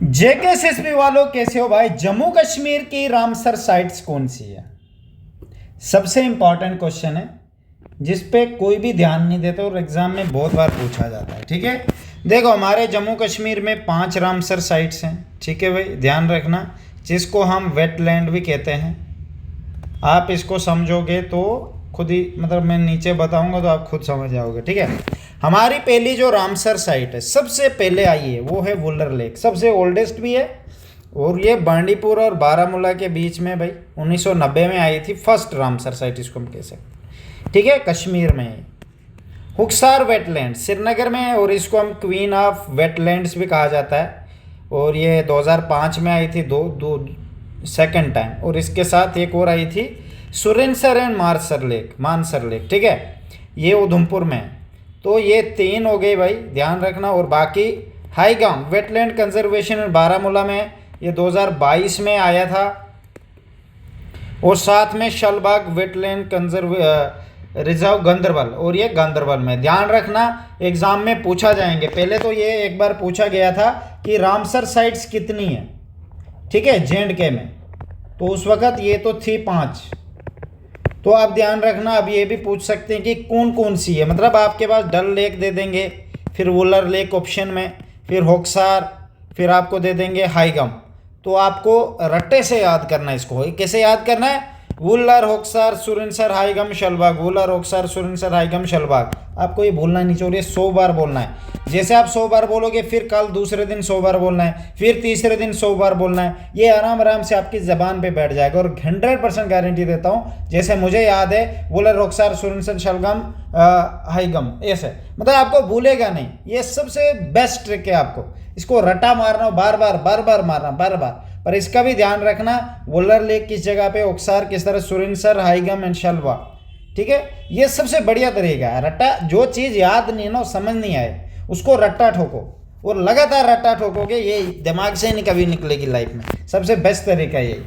JKSSB वालों कैसे हो भाई। जम्मू कश्मीर की रामसर साइट्स कौन सी है? सबसे इंपॉर्टेंट क्वेश्चन है जिस पे कोई भी ध्यान नहीं देता और एग्जाम में बहुत बार पूछा जाता है। ठीक है, देखो हमारे जम्मू कश्मीर में 5 रामसर साइट्स हैं। ठीक है भाई, ध्यान रखना, जिसको हम वेटलैंड भी कहते हैं। आप इसको समझोगे तो खुद ही, मतलब मैं नीचे बताऊंगा तो आप खुद समझ जाओगे। ठीक है, हमारी पहली जो रामसर साइट है सबसे पहले आई है वो है वुलर लेक, सबसे ओल्डेस्ट भी है और ये बांडीपुर और बारामूला के बीच में भाई 1990 में आई थी फर्स्ट रामसर साइट, इसको हम कह सकते। ठीक है, कश्मीर में है। हुक्सार वेटलैंड श्रीनगर में है और इसको हम क्वीन ऑफ वेटलैंड्स भी कहा जाता है और ये 2005 में आई थी दो सेकेंड टाइम। और इसके साथ एक और आई थी सुरिनसर एंड मानसर लेक। ठीक है, ये उधमपुर में है। तो ये 3 हो गई भाई, ध्यान रखना। और बाकी हाईगांव वेटलैंड कंजर्वेशन बारामूला में ये 2022 में आया था और साथ में शलबाग वेटलैंड रिजर्व गांदरबल, और ये गांदरबल में। ध्यान रखना, एग्जाम में पूछा जाएंगे। पहले तो ये एक बार पूछा गया था कि रामसर साइट्स कितनी है, ठीक है, J&K में, तो उस वक्त ये तो थी 5। तो आप ध्यान रखना, अब ये भी पूछ सकते हैं कि कौन कौन सी है। मतलब आपके पास डल लेक दे देंगे, फिर वुलर लेक ऑप्शन में, फिर होक्सार, फिर आपको दे देंगे हाईगम। तो आपको रट्टे से याद करना है। इसको कैसे याद करना है? वुलर होक्सार सुरिनसर हाईगम शलबाग, वुलर होक्सार सुरिनसर हाईगम शलबाग। आपको ये भूलना नहीं चाहिए, 100 बार बोलना है। जैसे आप 100 बार बोलोगे, फिर कल दूसरे दिन 100 बार बोलना है, फिर तीसरे दिन 100 बार बोलना है। ये आराम आराम से आपकी जबान पे बैठ जाएगा और 100% गारंटी देता हूँ। जैसे मुझे याद है वुलर होक्सार सुरिनसर शलगम हाईगम, ऐसे, मतलब आपको भूलेगा नहीं। ये सबसे बेस्ट ट्रिक है, आपको इसको रटा मारना, बार बार मारना, बार बार। पर इसका भी ध्यान रखना, वुलर लेक किस जगह पे, होक्सार किस तरह, सुरिनसर हाईगम एंड शलवा। ठीक है, ये सबसे बढ़िया तरीका है। रट्टा, जो चीज़ याद नहीं है ना, समझ नहीं आए, उसको रट्टा ठोको और लगातार रट्टा ठोकोगे, ये दिमाग से नहीं कभी निकलेगी लाइफ में। सबसे बेस्ट तरीका यही।